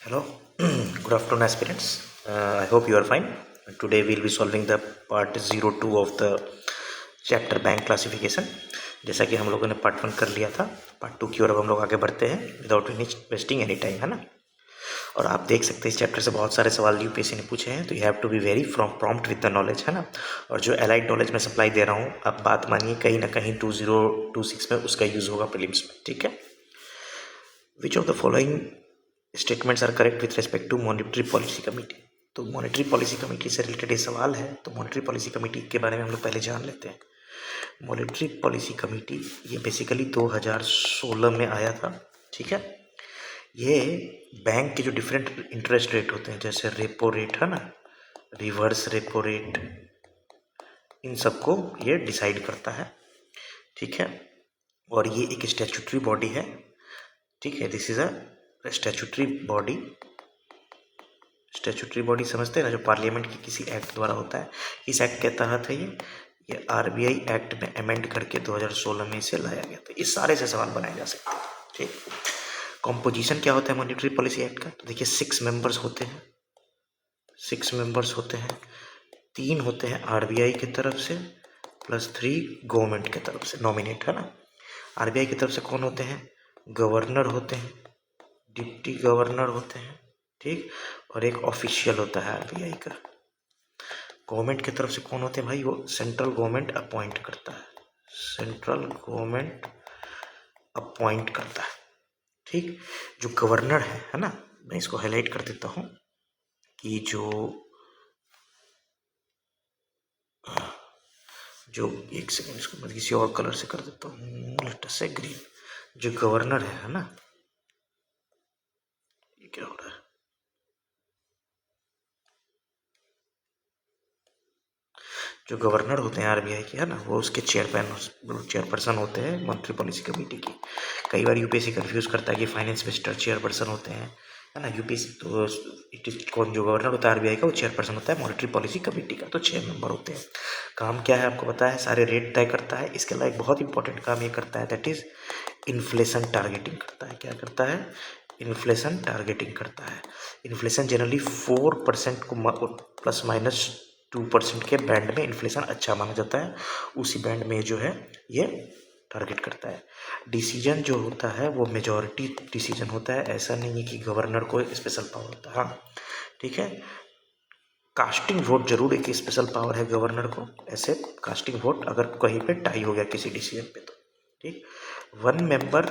Hello, good afternoon, aspirants. I hope you are fine. Today we'll be solving the part 02 of the chapter bank classification. जैसा कि हम लोगों ने part 1 कर लिया था, पार्ट 2 की ओर अब हम लोग आगे बढ़ते हैं विदाउट वेस्टिंग एनी टाइम, है ना. और आप देख सकते हैं इस चैप्टर से बहुत सारे सवाल यूपीएससी ने पूछे हैं, तो you have to be very prompt with the knowledge, है ना. और जो एलाइड नॉलेज मैं सप्लाई दे रहा हूँ, आप बात मानिए कहीं ना कहीं 2026 में उसका यूज़ होगा प्रीलिम्स में, ठीक है. Which of the following statements are correct with respect to monetary policy committee. तो मॉनिटरी पॉलिसी कमेटी से रिलेटेड ये सवाल है, तो मॉनिटरी पॉलिसी कमेटी के बारे में हम लोग पहले जान लेते हैं. मॉनिटरी पॉलिसी कमेटी ये बेसिकली 2016 में आया था, ठीक है. ये बैंक के जो डिफरेंट इंटरेस्ट रेट होते हैं, जैसे रेपो रेट, है ना, रिवर्स रेपो रेट, इन सबको ये डिसाइड करता है, ठीक है. और ये एक स्टैट्यूटरी बॉडी है, ठीक है. This is a statutory body. Statutory body समझते हैं ना, जो पार्लियामेंट की किसी एक्ट द्वारा होता है. इस एक्ट के तहत है ये आरबीआई एक्ट में अमेंड करके 2016 में इसे लाया गया था. इस सारे से सवाल बनाए जा सकते हैं, ठीक. कॉम्पोजिशन क्या होता है मॉनिटरी पॉलिसी एक्ट का, तो देखिए 6 मेंबर्स होते हैं. 6 मेंबर्स होते हैं, 3 होते हैं आरबीआई की तरफ से प्लस 3 गवर्नमेंट की तरफ से नॉमिनेट, है ना. आरबीआई की तरफ से कौन होते हैं, गवर्नर होते हैं, डिप्टी गवर्नर होते हैं, ठीक. और एक ऑफिशियल होता है आरबीआई का. गवर्नमेंट की तरफ से कौन होते हैं भाई, वो सेंट्रल गवर्नमेंट अपॉइंट करता है. सेंट्रल गवर्नमेंट अपॉइंट करता है, ठीक. जो गवर्नर है ना, मैं इसको हाईलाइट कर देता हूँ कि जो एक सेकेंड, इसको मैं किसी और कलर से कर देता हूँ, लेट अस से ग्रीन. जो गवर्नर है ना, ये क्या हो रहा है, जो गवर्नर होते हैं आरबीआई के, है ना, वो उसके चेयरपर्सन होते हैं मॉनिटरी पॉलिसी कमेटी की. कई बार यूपीएससी कंफ्यूज करता है कि फाइनेंस मिनिस्टर चेयरपर्सन होते हैं, है ना. यूपीएससी तो इट इज कौन, जो गवर्नर होता है आरबीआई का, वो चेयरपर्सन होता है मॉनिटरी पॉलिसी कमेटी का. तो 6 मेंबर होते हैं. काम क्या है आपको पता है, सारे रेट तय करता है. इसके अलावा एक बहुत इंपॉर्टेंट काम ये करता है, दैट इज इन्फ्लेशन टारगेटिंग करता है. क्या करता है, इन्फ्लेशन टारगेटिंग करता है. इन्फ्लेशन जनरली 4% को प्लस माइनस 2% के बैंड में इन्फ्लेशन अच्छा माना जाता है. उसी बैंड में जो है ये टारगेट करता है. डिसीजन जो होता है वो मेजॉरिटी डिसीजन होता है. ऐसा नहीं है कि गवर्नर को स्पेशल पावर होता है, हाँ, ठीक है. कास्टिंग वोट जरूर एक स्पेशल पावर है गवर्नर को. ऐसे कास्टिंग वोट अगर कहीं पे टाई हो गया किसी डिसीजन पे, तो ठीक. 1 मेंबर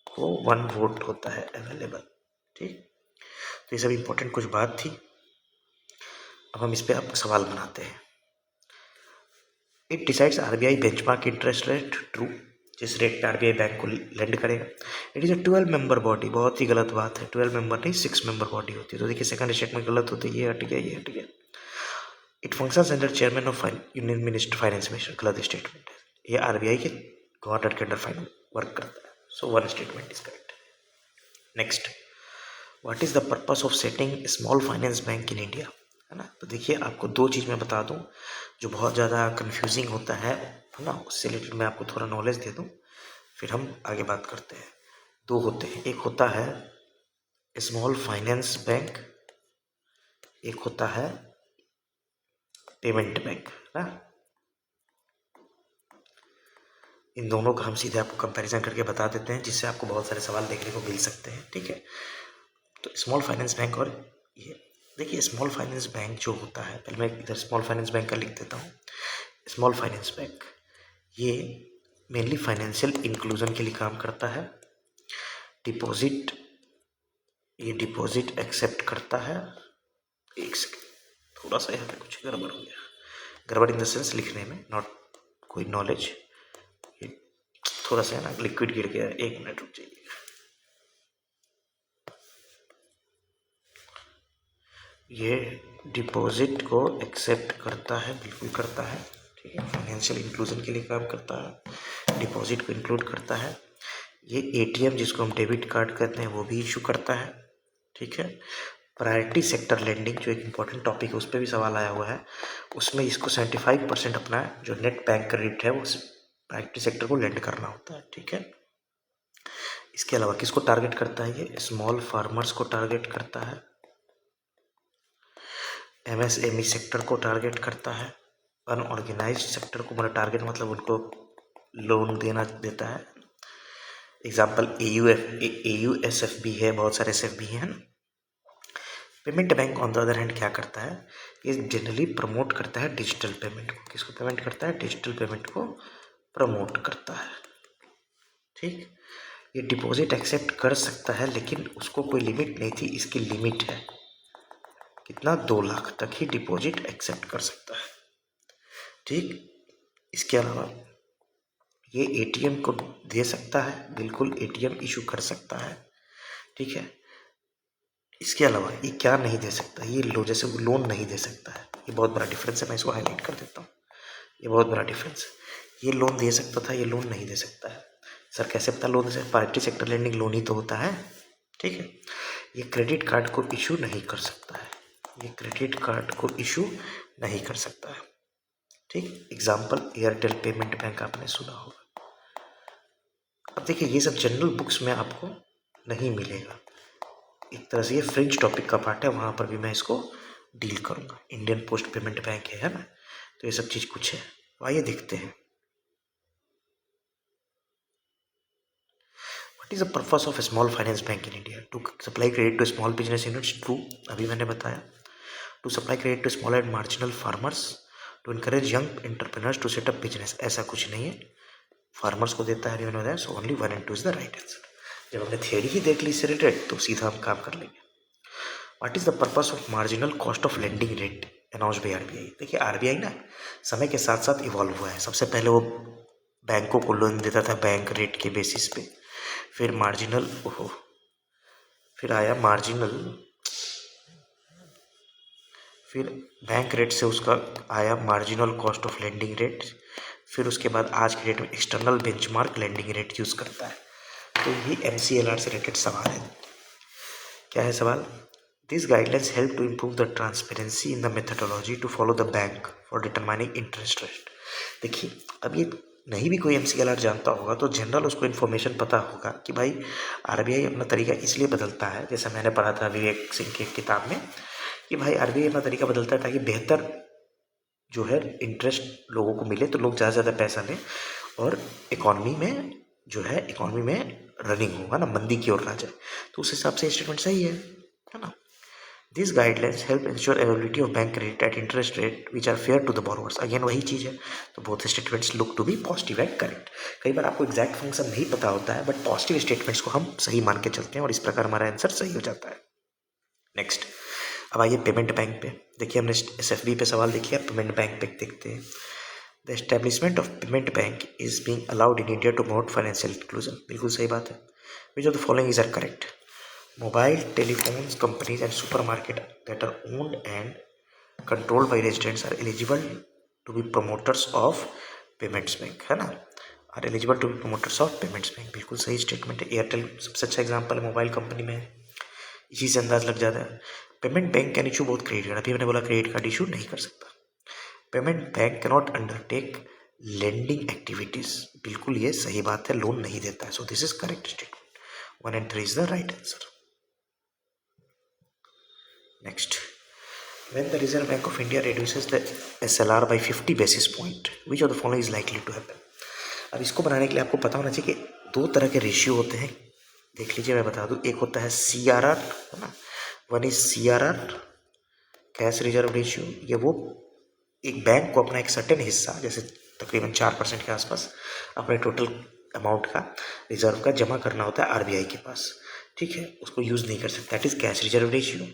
को 1 वोट होता है अवेलेबल, ठीक. तो ये सब इंपॉर्टेंट कुछ बात थी. अब हम इस पे अब सवाल बनाते हैं. It decides RBI benchmark interest rate, true. जिस रेट पे आरबीआई बैंक को लेंड करेगा. It is a 12 member body. बहुत ही गलत बात है, 12 मेंबर नहीं, 6 मेंबर बॉडी होती है. तो देखिए सेकंड स्टेटमेंट गलत होती है, ये हट गया, ये हट गया. It functions under chairman of union minister finance minister, गलत स्टेटमेंट है. ये आरबीआई के गवर्नर के अंडर फाइनेंस वर्क करता है. सो 1 statement is correct. Next, what is the purpose of setting small finance bank in India, है ना. तो देखिए आपको 2 चीज़ मैं बता दूं जो बहुत ज़्यादा कंफ्यूजिंग होता है ना, उससे रिलेटेड मैं आपको थोड़ा नॉलेज दे दूं, फिर हम आगे बात करते हैं. 2 होते हैं, एक होता है स्मॉल फाइनेंस बैंक, एक होता है पेमेंट बैंक, ना. इन दोनों का हम सीधे आपको कंपैरिजन करके बता देते हैं, जिससे आपको बहुत सारे सवाल देखने को मिल सकते हैं, ठीक है. तो स्मॉल फाइनेंस बैंक और ये देखिए, स्मॉल फाइनेंस बैंक जो होता है, पहले मैं इधर स्मॉल फाइनेंस बैंक का लिख देता हूँ. स्मॉल फाइनेंस बैंक ये मेनली फाइनेंशियल इंक्लूजन के लिए काम करता है. डिपॉजिट, ये डिपॉजिट एक्सेप्ट करता है. एक सेकेंड, थोड़ा सा यहाँ पे कुछ गड़बड़ हो गया. गड़बड़ इन द सेंस लिखने में, नॉट कोई नॉलेज. ये थोड़ा सा है ना, लिक्विड गिर गया. 1 मिनट रुक जाइए. ये डिपॉजिट को एक्सेप्ट करता है, बिल्कुल करता है, ठीक है. फाइनेंशियल इंक्लूजन के लिए काम करता है, डिपॉजिट को इंक्लूड करता है. ये एटीएम जिसको हम डेबिट कार्ड कहते हैं वो भी इशू करता है, ठीक है. प्रायोरिटी सेक्टर लेंडिंग जो एक इम्पॉर्टेंट टॉपिक है, उस पर भी सवाल आया हुआ है. उसमें इसको 75% अपना जो नेट बैंक क्रेडिट है वो प्रायोरिटी सेक्टर को लेंड करना होता है, ठीक है. इसके अलावा किसको टारगेट करता है, ये स्मॉल फार्मर्स को टारगेट करता है, एमएसएमई सेक्टर को टारगेट करता है, अनऑर्गेनाइज्ड सेक्टर को, मतलब टारगेट मतलब उनको लोन देता है। एग्जाम्पल AUSFB है, बहुत सारे SFB हैं ना। Payment bank on the other hand क्या करता है, ये जनरली प्रमोट करता है डिजिटल पेमेंट को। किसको पेमेंट करता है, डिजिटल पेमेंट को प्रमोट करता है। ठीक, ये डिपॉजिट एक्सेप्ट कर सकता है, लेकिन उसको कोई लिमिट नहीं थी, इसकी लिमिट है कितना, 2 लाख तक ही डिपॉजिट एक्सेप्ट कर सकता है। ठीक, इसके अलावा ये ATM को दे सकता है, बिल्कुल ATM इशू कर सकता है। ठीक है, इसके अलावा ये क्या नहीं दे सकता, ये जैसे वो लोन नहीं दे सकता है। ये बहुत बड़ा डिफरेंस है, मैं इसको हाईलाइट कर देता हूँ। ये बहुत बड़ा डिफरेंस है, ये लोन दे सकता था, ये लोन नहीं दे सकता है। सर कैसे पता लोन दे सकता, प्राइवेट सेक्टर लेंडिंग लोन ही तो होता है। ठीक है, ये क्रेडिट कार्ड को इशू नहीं कर सकता है, ये क्रेडिट कार्ड को इशू नहीं कर सकता है। ठीक, एग्जाम्पल एयरटेल पेमेंट बैंक आपने सुना होगा। अब देखिए ये सब जनरल बुक्स में आपको नहीं मिलेगा, एक तरह से ये फ्रिंज टॉपिक का पार्ट है, वहाँ पर भी मैं इसको डील करूँगा। इंडियन पोस्ट पेमेंट बैंक है ना, तो ये सब चीज़ कुछ है। तो आइए देखते हैं what is the purpose of small finance bank in India, to supply credit to small business units. True, अभी मैंने बताया, to supply credit to small and marginal farmers, to encourage young entrepreneurs to set up business. ऐसा कुछ नहीं है, farmers को देता है, so only 1 and 2 is the right answer. जब हमने थियरी ही देख ली इससे रिलेटेड, तो सीधा हम काम कर लेंगे। What is the purpose of marginal cost of lending rate announced by RBI। देखिए RBI ना समय के साथ साथ इवॉल्व हुआ है। सबसे पहले वो बैंकों को लोन देता था बैंक रेट के बेसिस पे, फिर मार्जिनल फिर आया मार्जिनल, फिर बैंक रेट से उसका आया marginal cost of lending rate, फिर उसके बाद आज के डेट में external benchmark lending rate use करता है। तो ये MCLR से रिलेटेड सवाल है। क्या है सवाल, this guidelines help to improve the transparency in the methodology to follow the bank for determining interest rate. देखिए अब ये नहीं भी कोई MCLR जानता होगा तो जनरल उसको इन्फॉर्मेशन पता होगा कि भाई RBI अपना तरीका इसलिए बदलता है, जैसा मैंने पढ़ा था विवेक सिंह की किताब में, कि भाई RBI अपना तरीका बदलता है ताकि बेहतर जो है इंटरेस्ट लोगों को मिले, तो लोग ज़्यादा से ज़्यादा पैसा लें और इकॉनमी में रनिंग होगा ना, मंदी की ओर ना जाए। तो उस हिसाब से स्टेटमेंट सही है ना। This guidelines help ensure availability of bank credit at interest rate which are fair to the borrowers. Again वही चीज़ है, तो both statements look to be positive and correct. कई बार आपको एग्जैक्ट फंक्शन नहीं पता होता है, बट पॉजिटिव स्टेटमेंट्स को हम सही मान के चलते हैं और इस प्रकार हमारा आंसर सही हो जाता है। नेक्स्ट, अब आइए पेमेंट बैंक पे। देखिए हमने SFB पे सवाल देखिए, पेमेंट बैंक पे देखते हैं। The establishment of payment bank is being allowed in India to promote financial inclusion. बिल्कुल सही बात है। Which of the following is are correct, mobile telephones companies and supermarket that are owned and controlled by residents are eligible to be promoters of payments bank, है ना, are eligible to be promoters of payments bank. बिल्कुल सही statement है। Airtel सबसे अच्छा example है, mobile company में है, इसी से अंदाज लग जाता है। Payment bank can issue both credit card, अभी मैंने बोला क्रेडिट कार्ड इशू नहीं कर सकता। Payment bank cannot undertake lending activities, बिल्कुल ये सही बात है, लोन नहीं देता है। So this is correct statement, 1 and 3 is the right answer. Next, when the Reserve Bank of India reduces the SLR by 50 basis point, which of the following is likely to happen। अब इसको बनाने के लिए आपको पता होना चाहिए कि 2 तरह के रेशियो होते हैं। देख लीजिए मैं बता दूं, एक होता है CRR, है ना, 1 is CRR cash reserve ratio. ये वो एक बैंक को अपना एक सर्टेन हिस्सा, जैसे तकरीबन 4% के आसपास अपने टोटल अमाउंट का रिजर्व का जमा करना होता है RBI के पास। ठीक है, उसको यूज़ नहीं कर सकता, that is cash reserve ratio.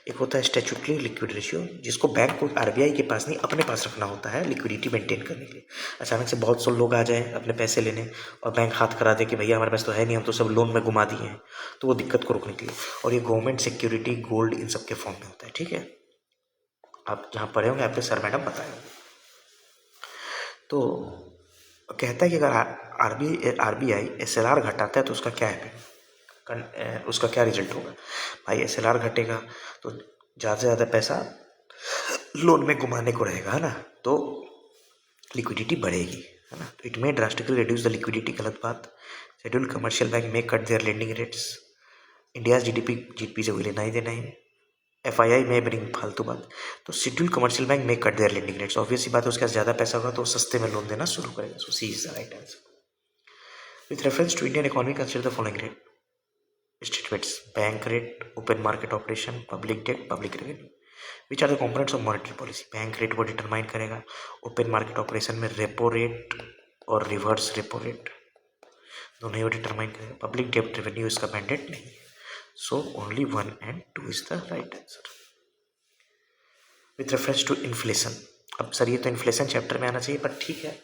एक होता है स्टैट्यूटरी लिक्विड रेशियो, जिसको बैंक को RBI के पास नहीं अपने पास रखना होता है लिक्विडिटी मेंटेन करने के लिए। अचानक से बहुत से लोग आ जाएं अपने पैसे लेने और बैंक हाथ करा दे कि भैया हमारे पास तो है नहीं, हम तो सब लोन में घुमा दिए हैं, तो वो दिक्कत को रोकने के लिए। और ये गवर्नमेंट सिक्योरिटी, गोल्ड, इन सब के फॉर्म में होता है। ठीक है, आप जहाँ पढ़े होंगे आपके सर मैडम बताए होंगे। तो कहता है कि अगर RBI SLR घटाता है तो उसका क्या है, उसका क्या रिजल्ट होगा। भाई SLR घटेगा तो ज़्यादा से ज़्यादा पैसा लोन में घुमाने को रहेगा, है ना, तो लिक्विडिटी बढ़ेगी, है ना। तो it may drastically reduce the liquidity, गलत बात। शेड्यूल कमर्शियल बैंक में cut their lending rates. India's GDP से कोई लेना ही देना है। FII में ब्रिंग फालतू बात। तो शेड्यूल कमर्शियल बैंक में cut their lending rates, obvious सी बात है, उसके पास ज़्यादा पैसा होगा तो सस्ते में लोन देना शुरू करेगा। So C is the right answer. With reference to Indian economy consider the following rate statements: bank rate, open market operation, public debt, public revenue. Which are the components of monetary policy? Bank rate वो determine करेगा, open market operation में repo rate और reverse repo rate दोनों ही वो determine करेगा। Public डेब्ट revenue इसका mandate नहीं है। So only 1 and 2 is the right answer. With reference to inflation, अब सर ये तो इन्फ्लेशन चैप्टर में आना चाहिए, पर ठीक है,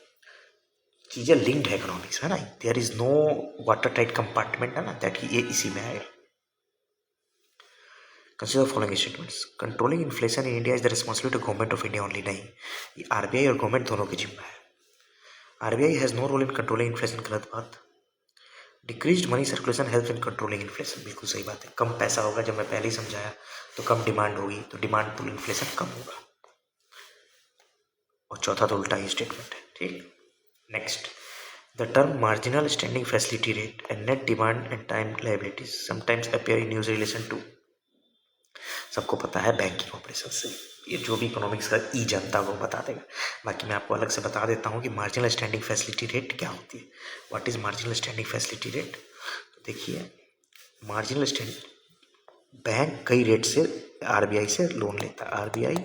चीज़ें लिंक्ड है इकोनॉमिक्स, है ना, there is no water tight compartment, है ना, दैट ये इसी में आएगा। Consider following statements: controlling inflation in India is the responsibility of government of India only. नहीं, ये RBI और गवर्नमेंट दोनों की जिम्मा है। RBI has no role in controlling inflation, गलत बात। Decreased money circulation help in controlling inflation, बिल्कुल सही बात है। कम पैसा होगा, जब मैं पहले ही समझाया, तो कम डिमांड होगी, तो डिमांड पुल इन्फ्लेशन कम होगा। और चौथा तो उल्टा ही स्टेटमेंट है, ठीक। Next, the term marginal standing facility rate and net demand and time liabilities sometimes appear in use relation to. सबको पता है बैंकिंग ऑपरेशन से, ये जो भी इकोनॉमिक्स का ई जानता है वो बता देगा। बाकी मैं आपको अलग से बता देता हूँ कि मार्जिनल स्टैंडिंग फैसिलिटी रेट क्या होती है। What is marginal standing facility rate? तो देखिए, मार्जिनल स्टैंडिंग, बैंक कई रेट से RBI से लोन लेता है। RBI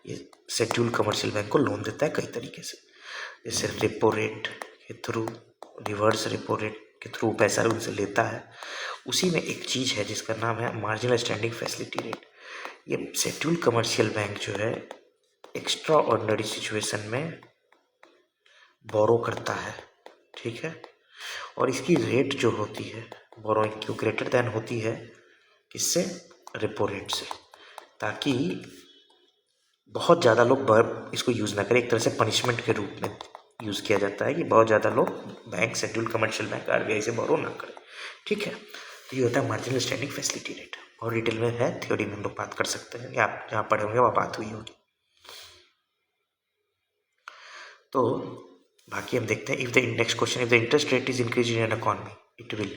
ये शेड्यूल कमर्शियल बैंक को लोन देता है कई तरीके से, जैसे रेपो रेट के थ्रू, रिवर्स रेपो रेट के थ्रू पैसा उनसे लेता है। उसी में एक चीज़ है जिसका नाम है मार्जिनल स्टैंडिंग फैसिलिटी रेट। ये शेड्यूल कमर्शियल बैंक जो है एक्स्ट्रा ऑर्डिनरी सिचुएशन में बोरो करता है, ठीक है, और इसकी रेट जो होती है बोरोइंग क्यों ग्रेटर देन होती है, किससे? रेपो रेट से, ताकि बहुत ज़्यादा लोग इसको यूज़ ना करें। एक तरह से पनिशमेंट के रूप में यूज़ किया जाता है कि बहुत ज़्यादा लोग bank, schedule commercial bank RBI से बोरो ना करें, ठीक है। तो ये होता है मार्जिनल स्टैंडिंग फैसिलिटी रेट। और डिटेल में है, थ्योरी में हम लोग बात कर सकते हैं, या आप जहाँ पढ़े होंगे वहाँ बात हुई होगी। तो बाकी हम देखते हैं, if the next question, if the interest rate is increase in an economy it will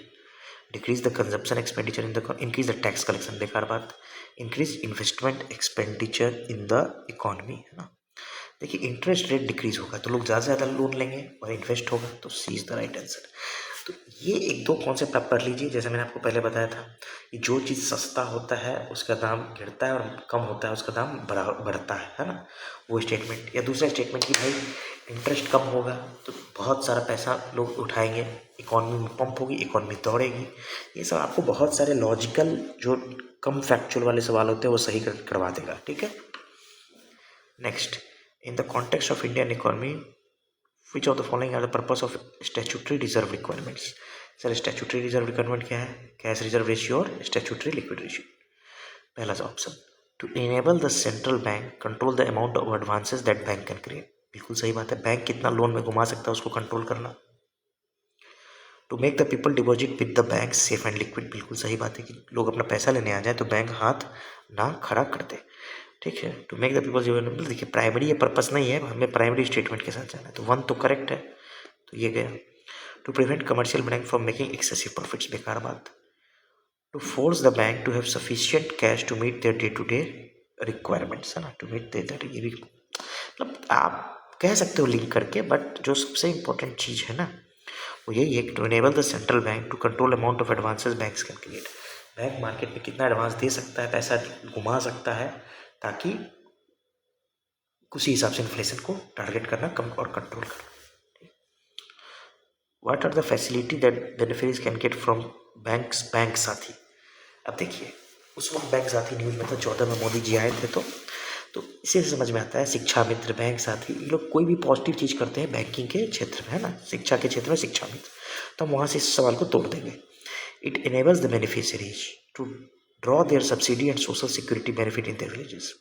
decrease the consumption expenditure in the, increase the tax collection, बेकार बात, increase investment expenditure in the economy, है ना। देखिए, interest rate decrease होगा तो लोग ज़्यादा से ज़्यादा लोन लेंगे और इन्वेस्ट होगा, तो सी इज द राइट आंसर। तो ये एक दो कॉन्सेप्ट आप पढ़ लीजिए। जैसे मैंने आपको पहले बताया था कि जो चीज़ सस्ता होता है उसका दाम गिरता है और कम होता है उसका दाम बढ़ता है ना, वो स्टेटमेंट। या दूसरा स्टेटमेंट कि भाई इंटरेस्ट कम होगा तो बहुत सारा पैसा लोग उठाएंगे, इकॉनमी में पंप होगी, इकॉनमी दौड़ेगी। ये सब आपको बहुत सारे लॉजिकल जो कम फैक्चुअल वाले सवाल होते हैं वो सही करवा देगा, ठीक है। Next, in the context of Indian economy which of the following are the purpose of statutory reserve requirements? Sir statutory reserve requirement क्या है? कैश रिजर्व रेशियो और स्टैट्यूटरी लिक्विड रेशियो। पहला option, to enable the central bank control the amount of advances that bank can create, बिल्कुल सही बात है, bank कितना loan में घुमा सकता है उसको कंट्रोल करना। To make the people deposit with the bank safe and liquid, बिल्कुल सही बात है कि लोग अपना पैसा लेने आ जाए तो बैंक हाथ ना खड़ा कर दे, ठीक है। To make the people available, देखिए प्राइमरी ये पर्पस नहीं है, हमें प्राइमरी स्टेटमेंट के साथ जाना है, तो 1 तो करेक्ट है, तो ये गया। To prevent commercial bank from making excessive profits, बेकार बात। To force the bank to have sufficient cash to meet their day to day requirements, है ना, टू मीट देयर, ये भी मतलब आप कह सकते हो लिंक करके, बट जो सबसे इंपॉर्टेंट चीज़ है ना वो यही है, to enable the central bank to control amount of advances banks can create. Bank market में कितना एडवांस दे सकता है, पैसा घुमा सकता है, ताकि उसी हिसाब से इन्फ्लेशन को टारगेट करना कम और कंट्रोल करना। What are the facility that beneficiaries can get from banks, bank साथी। अब देखिए, उस वक्त बैंक साथी न्यूज़ में था, 14 में मोदी जी आए थे, तो इसे समझ में आता है, शिक्षा मित्र, बैंक साथी, ये लोग कोई भी पॉजिटिव चीज़ करते हैं बैंकिंग के क्षेत्र में, है ना, शिक्षा के क्षेत्र में शिक्षा मित्र, तो हम वहाँ से इस सवाल को तोड़ देंगे। It enables the beneficiaries to draw their subsidy and social security benefit in their villages.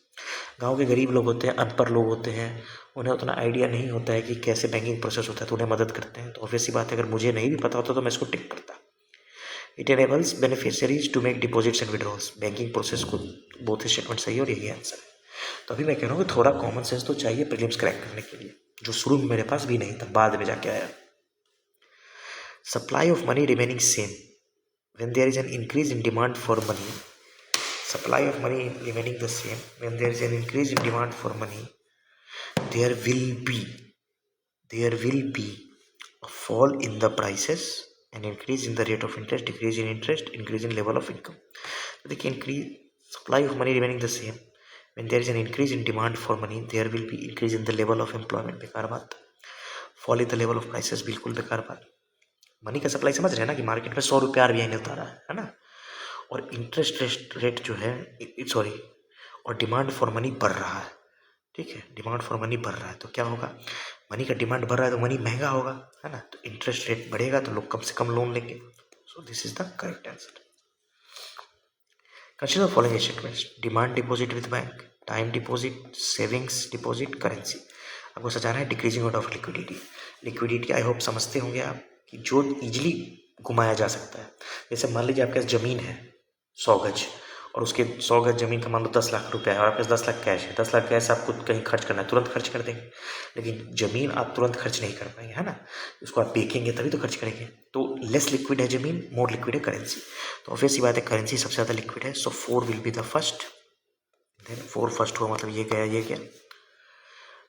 गाँव के गरीब लोग होते हैं, अनपढ़ लोग होते हैं, उन्हें उतना आइडिया नहीं होता है कि कैसे बैंकिंग प्रोसेस होता है, तो उन्हें मदद करते हैं। तो ऑब्वियस सी बात है, अगर मुझे नहीं भी पता होता तो मैं इसको टिक करता। It enables beneficiaries to make deposits and withdrawals, banking process को, बोथ स्टेटमेंट सही है और यही आंसर है। तो अभी मैं कह रहा हूँ कि थोड़ा कॉमन सेंस तो चाहिए प्रीलिम्स क्रैक करने के लिए, जो शुरू में मेरे पास भी नहीं था, बाद में जाके आया। Supply of money remaining same when there is an increase in demand for money, supply of money remaining the same, when there is an increase in demand for money, there will be a fall in the prices, an increase in the rate of interest, decrease in interest, increase in level of income. So they can increase supply of money remaining the same, when there is an increase in demand for money, there will be increase in the level of employment. बेकार बात. fall in the level of prices बिल्कुल बेकार बात. Money का supply समझ रहे हैं ना कि मार्केट में 100 रुपये RBI ने उतारा है ना, और इंटरेस्ट रेट जो है सॉरी, और डिमांड फॉर मनी बढ़ रहा है. ठीक है, डिमांड फॉर मनी बढ़ रहा है तो क्या होगा, मनी का डिमांड बढ़ रहा है तो मनी महंगा होगा, है ना, तो इंटरेस्ट रेट बढ़ेगा तो लोग कम से कम लोन लेंगे. So this is the correct answer. Consider following statements: demand deposit with bank, time deposit, savings deposit, currency. आपको सजाना है decreasing out of liquidity. Liquidity I hope समझते होंगे आप कि जो इजिली घुमाया जा सकता है. जैसे मान लीजिए आपके पास ज़मीन है 100 गज, और उसके 100 गज ज़मीन का मान लो 10 लाख रुपया है, और आपके पास 10 लाख कैश है. 10 लाख कैश आपको कहीं खर्च करना है, तुरंत खर्च कर देंगे. लेकिन ज़मीन आप तुरंत खर्च नहीं कर पाएंगे, है ना, उसको आप बेचेंगे तभी तो खर्च करेंगे. तो लेस लिक्विड है ज़मीन, मोर लिक्विड है करेंसी. तो ऑब्वियस सी बात है करेंसी सबसे ज़्यादा लिक्विड है. So 4 will be the first. Then 4 first हुआ मतलब ये गया ये गया.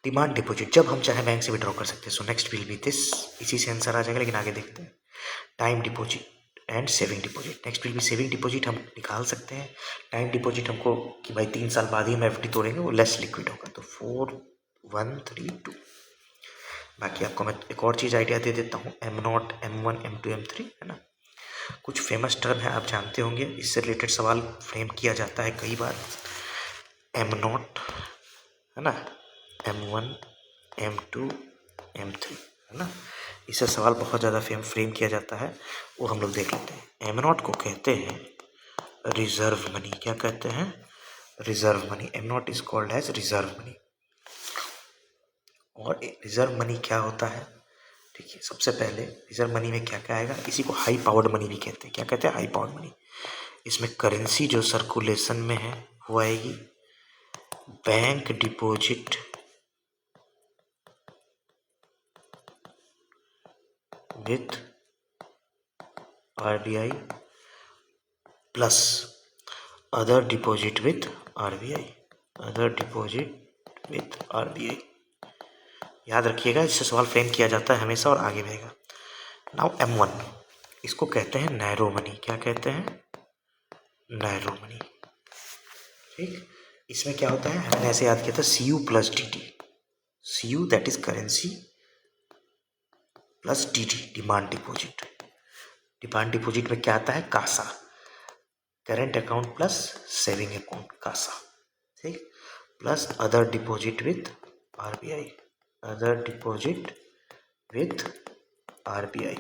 डिमांड डिपॉजिट जब हम चाहे बैंक से विड्रॉ कर सकते हैं. So next will be this. इसी से आंसर आ जाएगा, लेकिन आगे देखते हैं. Time deposit and saving deposit. Next will be saving deposit. हम निकाल सकते हैं. टाइम डिपॉजिट हमको कि भाई 3 साल बाद ही हम FD तोड़ेंगे, वो लेस लिक्विड होगा. तो 4 1 3 2. बाकी आपको मैं एक और चीज़ आइडिया दे देता हूँ. M0 M1 M2 M3, है ना, कुछ फेमस टर्म है आप जानते होंगे, इससे रिलेटेड सवाल फ्रेम किया जाता है कई बार. M0, है ना, M1 M2 M3, है ना, इससे सवाल बहुत ज़्यादा फ्रेम किया जाता है, वो हम लोग देख लेते हैं. M0 को कहते हैं रिजर्व मनी. क्या कहते हैं? Reserve money. M0 is called as reserve money. और रिजर्व मनी क्या होता है? ठीक है, सबसे पहले रिजर्व मनी में क्या क्या आएगा, इसी को हाई पावर्ड मनी भी कहते हैं. क्या कहते हैं? High powered money. इसमें करेंसी जो सर्कुलेशन में है वो आएगी bank deposit with RBI plus other deposit with RBI. Other deposit with RBI. याद रखिएगा, इससे सवाल फ्रेम किया जाता है हमेशा और आगे रहेगा. नाउ M1, इसको कहते हैं नैरो मनी. क्या कहते हैं? Narrow money. ठीक, इसमें क्या होता है, हमने ऐसे याद किया था CU plus DT. CU that is currency plus DT demand deposit. Demand deposit में क्या आता है? CASA, current account plus saving account, CASA. ठीक, plus other deposit with RBI. Other deposit with RBI.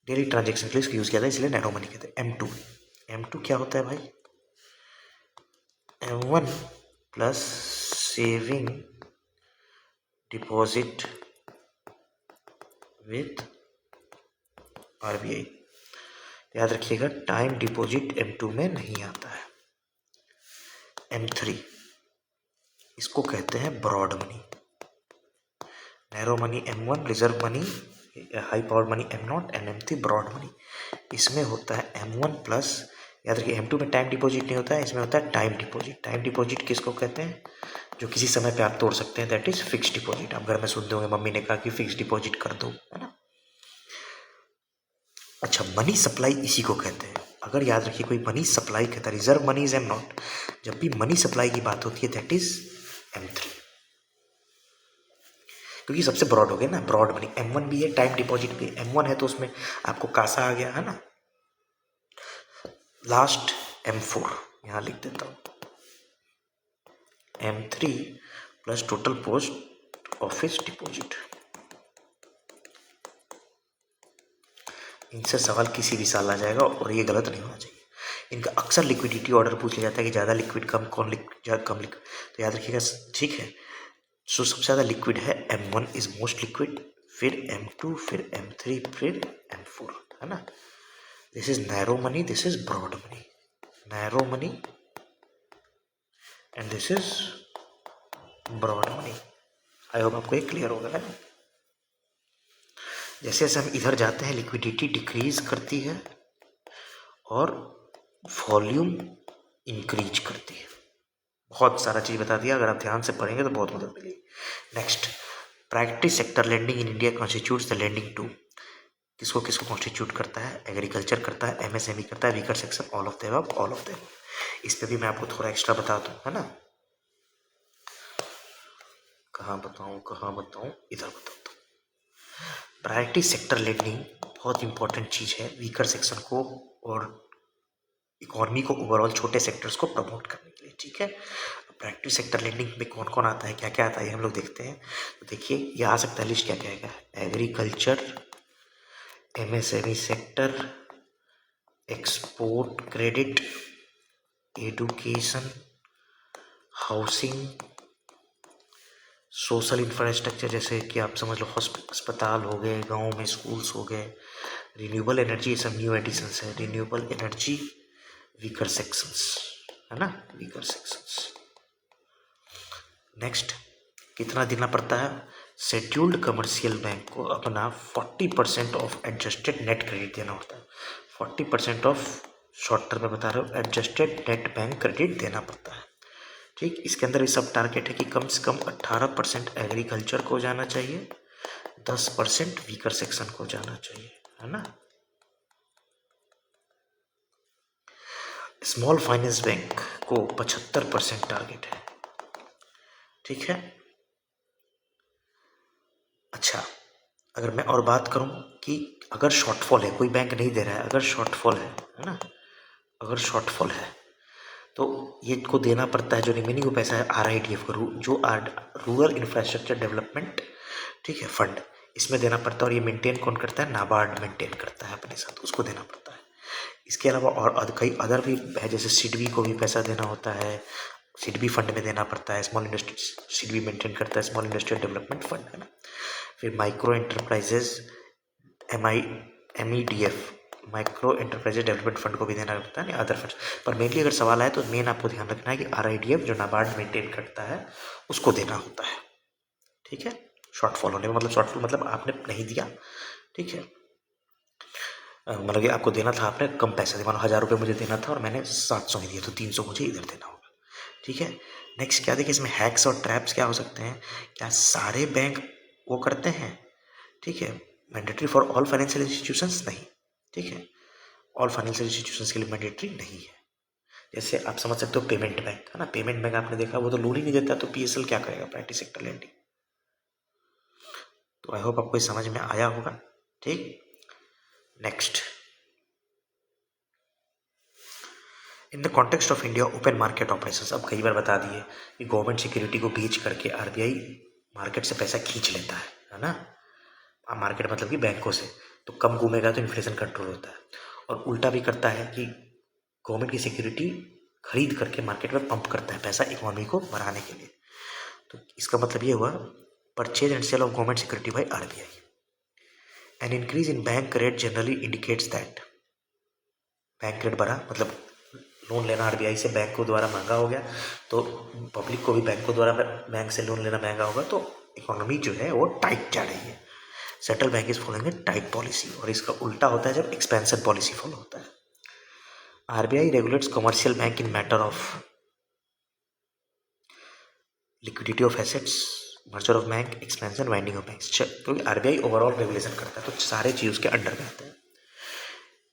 Daily transaction के लिए इसको use किया था, इसलिए नैरो मनी कहते हैं. M2 क्या होता है भाई? M1 plus saving deposit with RBI. याद रखिएगा टाइम डिपॉजिट M2 में नहीं आता है. M3, इसको कहते हैं broad money. Narrow money M1, reserve money high power money M0, and M3 broad money. इसमें होता है M1 प्लस, याद रखिए M2 में टाइम डिपॉजिट नहीं होता है, इसमें होता है टाइम डिपॉजिट. टाइम डिपॉजिट किसको कहते हैं? जो किसी समय पे आप तोड़ सकते हैं, दैट इज फिक्स डिपॉजिट. आप घर में सुनते होंगे मम्मी ने कहा कि फिक्स डिपॉजिट कर दो, है ना. अच्छा, मनी सप्लाई इसी को कहते हैं. अगर याद रखिए कोई मनी सप्लाई कहता है, रिजर्व मनी इज M0. जब भी मनी सप्लाई की बात होती है दैट इज M3, क्योंकि सबसे ब्रॉड हो गया ना, ब्रॉड मनी. M1 भी है, टाइम डिपॉजिट भी है. M1 है तो उसमें आपको कासा आ गया, है ना. लास्ट M4 यहां लिख देता हूं. M3 plus total post office deposit. इनसे सवाल किसी भी साल आ जाएगा और ये गलत नहीं होना चाहिए. इनका अक्सर लिक्विडिटी ऑर्डर पूछ लिया जाता है कि ज़्यादा लिक्विड कम, कौन लिक्विड कम लिक्विड. तो याद रखिएगा, ठीक है. सो सबसे ज़्यादा लिक्विड है M1 इज मोस्ट लिक्विड, फिर M2, फिर M3, फिर M4, है ना. This is narrow money, this is broad money. Narrow money and this is broad money. I hope आपको ये क्लियर होगा, है ना. जैसे जैसे हम इधर जाते हैं लिक्विडिटी डिक्रीज करती है और वॉल्यूम इंक्रीज करती है। बहुत सारा चीज़ बता दिया, अगर आप ध्यान से पढ़ेंगे तो बहुत मदद मिलेगी। Next, private sector lending in India constitutes the lending to. किसको किसको कॉन्स्टिट्यूट करता है? एग्रीकल्चर करता है, एमएसएमई करता है, weaker section, all of them, all of them. इस पे भी मैं आपको थोड़ा एक्स्ट्रा बता दूं, है ना। कहाँ बताऊं, इधर बताता हूँ। प्रायोरिटी सेक्टर लेंडिंग बहुत इंपॉर्टेंट चीज़ है वीकर सेक्शन को और इकोनॉमी को ओवरऑल छोटे सेक्टर्स को प्रमोट करने के लिए, ठीक है। प्रायोरिटी सेक्टर लेंडिंग में कौन कौन आता है, क्या क्या आता है, हम लोग देखते हैं। तो देखिए ये आ सकता है लिस्ट, क्या क्या है? Agriculture, MSME sector, export credit, education, housing, social infrastructure, जैसे कि आप समझ लो अस्पताल हो गए, गाँव में स्कूल्स हो गए, रिन्यूएबल एनर्जी, ये सब न्यू एडिशंस है। रिन्यूएबल एनर्जी, वीकर सेक्शंस, है ना, वीकर सेक्शंस। नेक्स्ट, कितना देना पड़ता है? शेड्यूल्ड कमर्शियल बैंक को अपना 40% ऑफ एडजस्टेड नेट क्रेडिट देना होता है। 40% ऑफ, शॉर्ट टर्म में बता रहा हूँ, एडजस्टेड नेट बैंक क्रेडिट देना पड़ता है, ठीक। इसके अंदर ये सब टारगेट है कि कम से कम 18% एग्रीकल्चर को जाना चाहिए, 10% वीकर सेक्शन को जाना चाहिए, है ना। स्मॉल फाइनेंस बैंक को 75% टारगेट है, ठीक है। अच्छा, अगर मैं और बात करूं कि अगर शॉर्टफॉल है, कोई बैंक नहीं दे रहा है, अगर शॉर्टफॉल है ना, अगर शॉर्टफॉल है तो ये को देना पड़ता है, जो रिमेनिंग को पैसा है RIDF को, जो रूरल इंफ्रास्ट्रक्चर डेवलपमेंट, ठीक है, फंड, इसमें देना पड़ता है। और ये मेंटेन कौन करता है? नाबार्ड मेंटेन करता है अपने साथ, उसको देना पड़ता है। इसके अलावा और कई अदर भी है, जैसे सिडबी को भी पैसा देना होता है, सिडबी फंड में देना पड़ता है। स्मॉल इंडस्ट्री, सिडबी मेंटेन करता है स्मॉल इंडस्ट्रियल डेवलपमेंट फंड, है ना। फिर micro enterprises, MEDF, micro enterprises development fund को भी देना पड़ता है, अदर फंड। पर मेनली अगर सवाल आए तो मेन आपको ध्यान रखना है कि RIDF जो नाबार्ड मेंटेन करता है उसको देना होता है, ठीक है। शॉर्टफॉल होने में मतलब, शॉर्टफॉल मतलब आपने नहीं दिया, ठीक है, मतलब कि आपको देना था, आपने कम पैसा दिया, मानो 1000 रुपये मुझे देना था और मैंने 700 ही दिया, तो 300 मुझे इधर देना होगा, ठीक है। नेक्स्ट क्या देखिए, इसमें हैक्स और ट्रैप्स क्या हो सकते हैं? क्या सारे बैंक वो करते हैं? ठीक है, mandatory for all financial institutions नहीं, ठीक है, ऑल फाइनेंशियल इंस्टीट्यूशंस के लिए मैंडेटरी नहीं है। जैसे आप समझ सकते हो पेमेंट बैंक, है ना, पेमेंट बैंक आपने देखा वो तो लोन ही नहीं देता, तो PSL क्या करेगा? Private sector lending. तो आई होप आपको समझ में आया होगा, ठीक। Next, in the context of India open market operations, अब कई बार बता दिए कि गवर्नमेंट सिक्योरिटी को बेच करके RBI मार्केट से पैसा खींच लेता है ना। मार्केट मतलब कि बैंकों से, तो कम घूमेगा तो इन्फ्लेशन कंट्रोल होता है। और उल्टा भी करता है कि गवर्नमेंट की सिक्योरिटी खरीद करके मार्केट में पंप करता है पैसा इकोनॉमी को बढ़ाने के लिए। तो इसका मतलब ये हुआ, purchase and sale of government security by RBI। An increase in bank rate generally indicates that, bank rate बढ़ा मतलब लोन लेना RBI से बैंकों द्वारा महंगा हो गया, तो पब्लिक को भी बैंकों द्वारा बैंक से लोन लेना महंगा होगा, तो इकोनॉमी जो है वो टाइट जा रही है। Central bank is following A tight policy, और इसका उल्टा होता है जब एक्सपेंशन पॉलिसी फॉलो होता है। RBI regulates commercial bank in matter of liquidity of assets, merger of bank, expansion, winding of bank, क्योंकि RBI ओवरऑल रेगुलेशन करता है, तो सारे चीज़ उसके अंडर में आते हैं।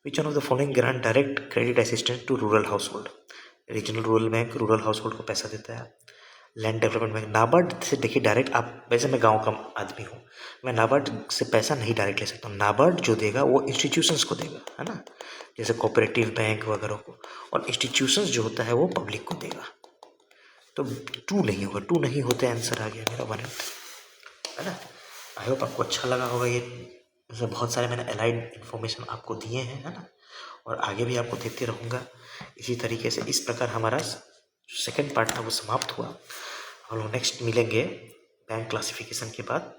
Which one of the following grant direct credit assistance to rural household? Regional rural bank rural household को पैसा देता है। लैंड डेवलपमेंट बैंक, नाबार्ड से देखिए डायरेक्ट, आप वैसे मैं गांव का आदमी हूँ, मैं नाबार्ड से पैसा नहीं डायरेक्ट ले सकता हूँ। नाबार्ड जो देगा वो इंस्टीट्यूशंस को देगा, है ना, जैसे कोऑपरेटिव बैंक वगैरह को, और इंस्टीट्यूशंस जो होता है वो पब्लिक को देगा। तो टू नहीं होगा, टू नहीं होते, आंसर आ गया मेरा 1, है ना। आई होप आपको अच्छा लगा होगा ये, जैसे बहुत सारे मैंने अलाइड इन्फॉर्मेशन आपको दिए हैं, है ना, और आगे भी आपको देते रहूँगा इसी तरीके से। इस प्रकार हमारा सेकंड पार्ट था वो समाप्त हुआ। हम लोग नेक्स्ट मिलेंगे बैंक क्लासिफिकेशन के बाद,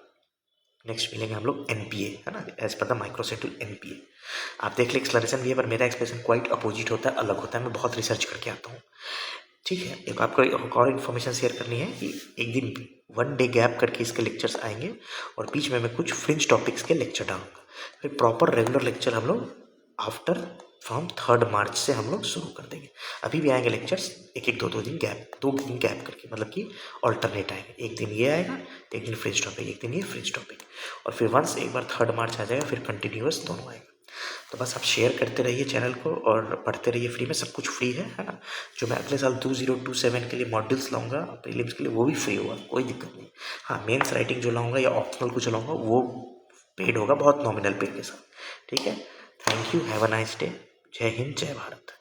नेक्स्ट मिलेंगे हम लोग NPA, है ना, as per the micro settle NPA। आप देख ले एक्सप्लेनेशन भी है, पर मेरा एक्सप्लेनेशन क्वाइट अपोजिट होता है, अलग होता है, मैं बहुत रिसर्च करके आता हूँ। ठीक है। एक आपको एक और इन्फॉर्मेशन शेयर करनी है कि एक दिन 1 डे गैप करके इसके लेक्चर्स आएंगे और बीच में मैं कुछ फ्रिंज टॉपिक्स के लेक्चर डालूंगा। फिर प्रॉपर रेगुलर लेक्चर हम लोग आफ्टर फ्रॉम 3 मार्च से हम लोग शुरू कर देंगे। अभी भी आएंगे लेक्चर्स एक एक 2-2 दिन गैप, 2 दिन गैप करके, मतलब कि ऑल्टरनेट आएंगे। एक दिन ये आएगा, एक दिन फ्रिंज टॉपिक, एक दिन ये फ्रिंज टॉपिक, और फिर वंस एक बार 3 मार्च आ जाएगा फिर कंटिन्यूअस दोनों आएगा। तो बस आप शेयर करते रहिए चैनल को और पढ़ते रहिए, फ्री में सब कुछ फ्री है ना। जो मैं अगले साल 2027 के लिए मॉड्यूल्स लाऊंगा प्रीलिम्स के लिए, वो भी फ्री होगा, कोई दिक्कत नहीं। हाँ, मेंस राइटिंग जो लाऊंगा या ऑप्शनल कुछ लाऊंगा वो पेड होगा, बहुत नॉमिनल पे के साथ। ठीक है। Thank you, have a nice day. जय हिंद, जय भारत।